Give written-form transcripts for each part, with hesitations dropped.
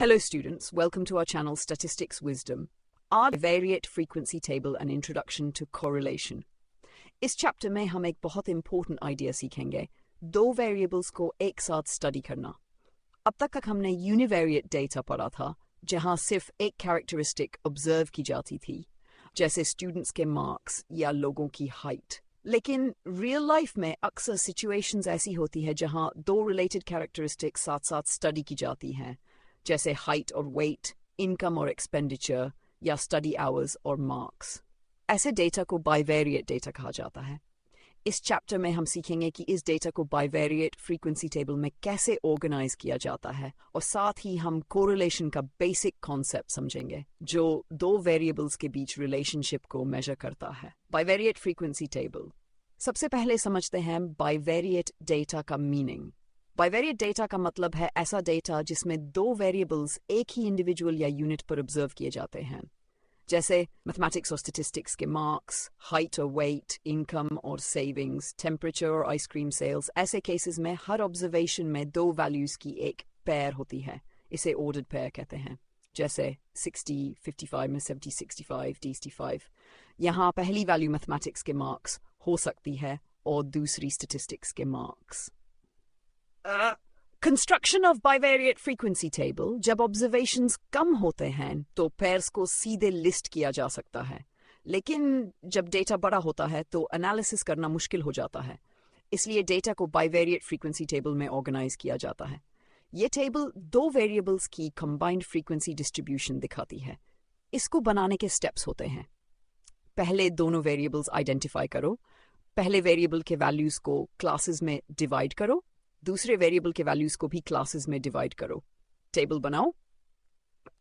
Hello students, welcome to our channel Statistics Wisdom. Our Bivariate Frequency Table and Introduction to Correlation. इस chapter में हम एक बहुत important idea सीखेंगे, दो वेरिएबल्स को एक साथ स्टडी करना। अब तक हमने यूनिवेरिएट डेटा पढ़ा था, जहां सिर्फ एक कैरेक्टरिस्टिक ऑब्जर्व की जाती थी, जैसे स्टूडेंट्स के मार्क्स या लोगों की हाइट। लेकिन रियल लाइफ में अक्सर सिचुएशंस ऐसी होती है जहां दो रिलेटेड कैरेक्टरिस्टिक्स साथ साथ स्टडी की जाती हैं, जैसे हाइट और वेट, इनकम और एक्सपेंडिचर, या स्टडी आवर्स और मार्क्स। ऐसे डेटा को बाइवेरिएट डेटा कहा जाता है। इस चैप्टर में हम सीखेंगे कि इस डेटा को बाइवेरिएट फ्रीक्वेंसी टेबल में कैसे ऑर्गेनाइज किया जाता है, और साथ ही हम कोरिलेशन का बेसिक कॉन्सेप्ट समझेंगे, जो दो वेरिएबल्स के बीच रिलेशनशिप को मेजर करता है। Bivariate frequency table. सबसे पहले समझते हैं बाइवेरिएट डेटा का मीनिंग। बाइवेरिएट डेटा का मतलब है ऐसा डेटा जिसमें दो वेरिएबल्स एक ही इंडिविजुअल या यूनिट पर ऑब्जर्व किए जाते हैं, जैसे मैथमेटिक्स और स्टैटिस्टिक्स के मार्क्स, हाइट और वेट, इनकम और सेविंग्स, टेम्परेचर और आइसक्रीम सेल्स। ऐसे केसेस में हर ऑब्जर्वेशन में दो वैल्यूज की एक पेयर होती है, इसे ऑर्डर्ड पेयर कहते हैं, जैसे 60, 55 में 70, 65, D65। यहाँ पहली वैल्यू मैथमेटिक्स के मार्क्स हो सकती है और दूसरी स्टैटिस्टिक्स के marks. Construction of bivariate frequency table. जब ऑब्जर्वेशंस कम होते हैं तो पेयर्स को सीधे लिस्ट किया जा सकता है, लेकिन जब डेटा बड़ा होता है तो एनालिसिस करना मुश्किल हो जाता है। इसलिए डेटा को बाइवेरिएट फ्रीक्वेंसी टेबल में ऑर्गेनाइज किया जाता है। ये टेबल दो वेरिएबल्स की कंबाइंड फ्रीक्वेंसी डिस्ट्रीब्यूशन दिखाती है। इसको बनाने के स्टेप्स होते हैं। पहले दोनों वेरिएबल्स आइडेंटिफाई करो। पहले वेरिएबल के वैल्यूज को क्लासेस में डिवाइड करो, दूसरे वेरिएबल के वैल्यूज को भी क्लासेस में डिवाइड करो। टेबल बनाओ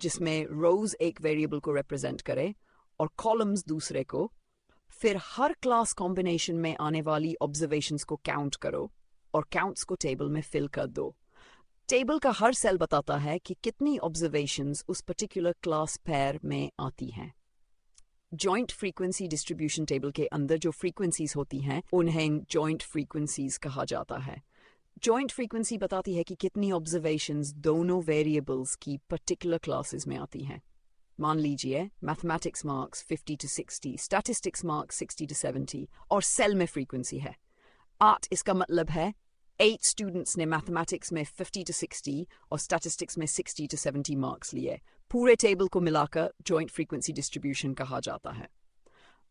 जिसमें रोज एक वेरिएबल को रिप्रेजेंट करे और कॉलम्स दूसरे को। फिर हर क्लास कॉम्बिनेशन में आने वाली ऑब्जर्वेशंस को काउंट करो और काउंट्स को टेबल में फिल कर दो। टेबल का हर सेल बताता है कि कितनी ऑब्जर्वेशंस उस पर्टिकुलर क्लास पेयर में आती हैं। जॉइंट फ्रीक्वेंसी डिस्ट्रीब्यूशन टेबल के अंदर जो फ्रीक्वेंसीज होती हैं उन्हें जॉइंट फ्रीक्वेंसीज कहा जाता है। जॉइंट फ्रीक्वेंसी बताती है कि कितनी ऑब्जर्वेशंस दोनों वेरिएबल्स की पर्टिकुलर क्लासेस में आती हैं। मान लीजिए mathematics marks 50 to 60, statistics marks 60 to 70, और सेल में फ्रीक्वेंसी है 8। इसका मतलब है 8 स्टूडेंट्स ने मैथमेटिक्स में 50 to 60 और स्टैटिस्टिक्स में 60 to 70 मार्क्स लिए। पूरे टेबल को मिलाकर जॉइंट फ्रीक्वेंसी डिस्ट्रीब्यूशन कहा जाता है।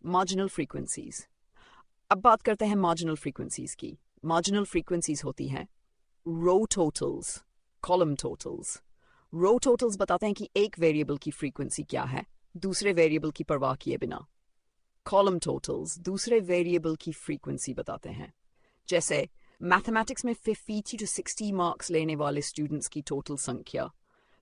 Marginal frequencies. अब बात करते हैं मार्जिनल फ्रीक्वेंसीज की। मार्जिनल फ्रीक्वेंसीज होती हैं रो टोटल्स, कॉलम टोटल्स। रो टोटल्स बताते हैं कि एक वेरिएबल की फ्रीक्वेंसी क्या है, दूसरे वेरिएबल की परवाह किए बिना। कॉलम टोटल्स दूसरे वेरिएबल की फ्रीक्वेंसी बताते हैं, जैसे मैथमेटिक्स में 50 to 60 मार्क्स लेने वाले स्टूडेंट्स की टोटल संख्या,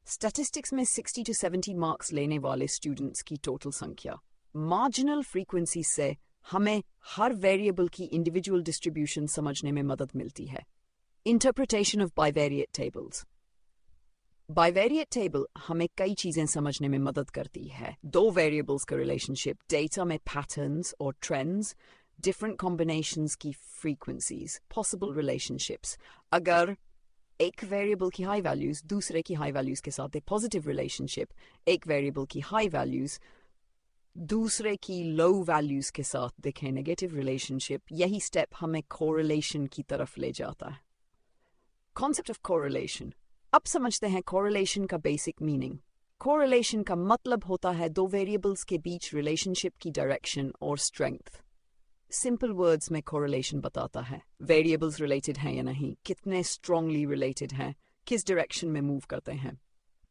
स्टैटिस्टिक्स में 60 to 70 मार्क्स लेने वाले स्टूडेंट्स की टोटल संख्या। मार्जिनल फ्रीक्वेंसी से हमें हर वेरिएबल की इंडिविजुअल डिस्ट्रीब्यूशन समझने में मदद मिलती है। Interpretation of bivariate tables. Bivariate table हमें कई चीजें समझने में मदद करती है। दो वेरिएबल्स का रिलेशनशिप, डेटा में पैटर्न्स और ट्रेंड्स, डिफरेंट कॉम्बिनेशंस की फ्रीक्वेंसीज, पॉसिबल रिलेशनशिप्स। अगर एक वेरिएबल की हाई वैल्यूज दूसरे की हाई वैल्यूज के साथ एक पॉजिटिव रिलेशनशिप, एक वेरिएबल की हाई वैल्यूज दूसरे की लो वैल्यूज के साथ दिखे नेगेटिव रिलेशनशिप, यही स्टेप हमें कोरिलेशन की तरफ ले जाता है। Concept of correlation. अब समझते हैं कोरिलेशन का बेसिक मीनिंग। कोरिलेशन का मतलब होता है दो वेरिएबल्स के बीच रिलेशनशिप की डायरेक्शन और स्ट्रेंथ। सिंपल वर्ड्स में कोरिलेशन बताता है वेरिएबल्स रिलेटेड हैं या नहीं, कितने स्ट्रांगली रिलेटेड हैं, किस डायरेक्शन में मूव करते हैं।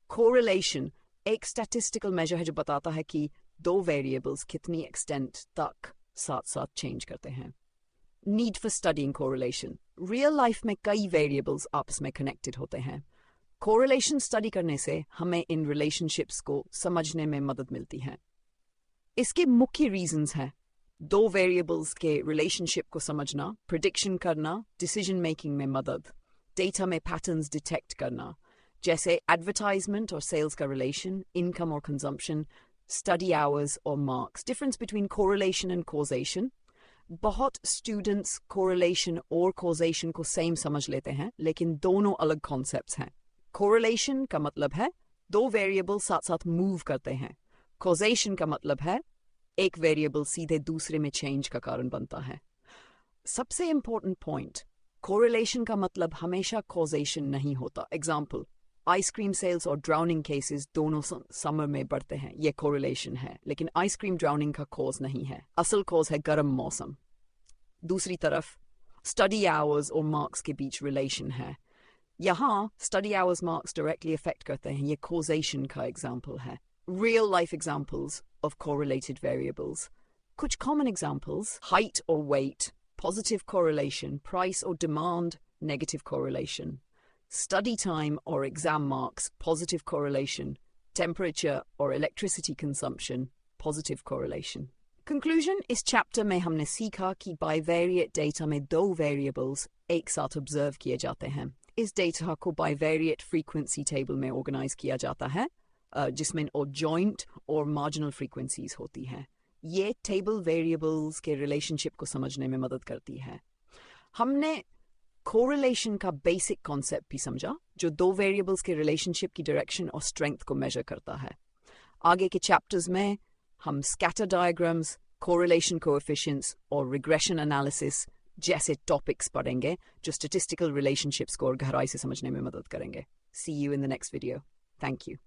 कोरिलेशन एक स्टैटिस्टिकल मेजर है जो बताता है कि दो वेरिएबल्स कितनी एक्सटेंट तक साथ साथ चेंज करते हैं। Need for studying correlation. Real life में कई वेरिएबल्स आपस में कनेक्टेड होते हैं। कोरिलेशन स्टडी करने से हमें इन रिलेशनशिप्स को समझने में मदद मिलती है। इसके मुख्य रीजंस हैं दो वेरिएबल्स के रिलेशनशिप को समझना, प्रिडिक्शन करना, डिसीजन मेकिंग में मदद, डेटा में पैटर्न्स डिटेक्ट करना, जैसे एडवर्टाइजमेंट और सेल्स का रिलेशन, इनकम और कंजम्पशन, स्टडी आवर्स और marks. Difference between correlation and causation. बहुत स्टूडेंट्स कोरिलेशन और कॉजेशन को सेम समझ लेते हैं, लेकिन दोनों अलग कॉन्सेप्ट्स हैं। कोरिलेशन का मतलब है दो वेरिएबल साथ साथ मूव करते हैं। कॉजेशन का मतलब है एक वेरिएबल सीधे दूसरे में चेंज का कारण बनता है। सबसे इंपॉर्टेंट पॉइंट, कोरिलेशन का मतलब हमेशा कॉजेशन नहीं होता। एग्जाम्पल, आइसक्रीम सेल्स और ड्राउनिंग केसेस दोनों समर में बढ़ते हैं, ये कोरिलेशन है, लेकिन आइसक्रीम ड्राउनिंग का कॉज नहीं है। असल कॉज है गर्म मौसम। दूसरी तरफ स्टडी आवर्स और मार्क्स के बीच रिलेशन है। यहाँ study hours marks directly affect करते हैं, ये कॉजेशन का एग्जाम्पल है। Real life examples of correlated variables, कुछ कॉमन एग्जाम्पल्स, हाइट और wait, positive correlation, price or demand, negative correlation. Study time or exam marks, positive correlation. Temperature or electricity consumption, positive correlation. Conclusion, इस chapter में हमने सीखा कि bivariate data में दो variables एक साथ observe किए जाते हैं। इस data को bivariate frequency table में organize किया जाता है, जिसमें joint और marginal frequencies होती हैं। ये टेबल वेरिएबल्स के रिलेशनशिप को समझने में मदद करती है। हमने कोरिलेशन का बेसिक कॉन्सेप्ट भी समझा, जो दो वेरिएबल्स के रिलेशनशिप की डायरेक्शन और स्ट्रेंथ को मेजर करता है। आगे के चैप्टर्स में हम स्कैटर डायग्राम्स, कोरिलेशन कोएफिशिएंट्स और रिग्रेशन एनालिसिस जैसे टॉपिक्स पढ़ेंगे, जो स्टैटिस्टिकल रिलेशनशिप्स को और गहराई से समझने में मदद करेंगे। See you in the next video. Thank you.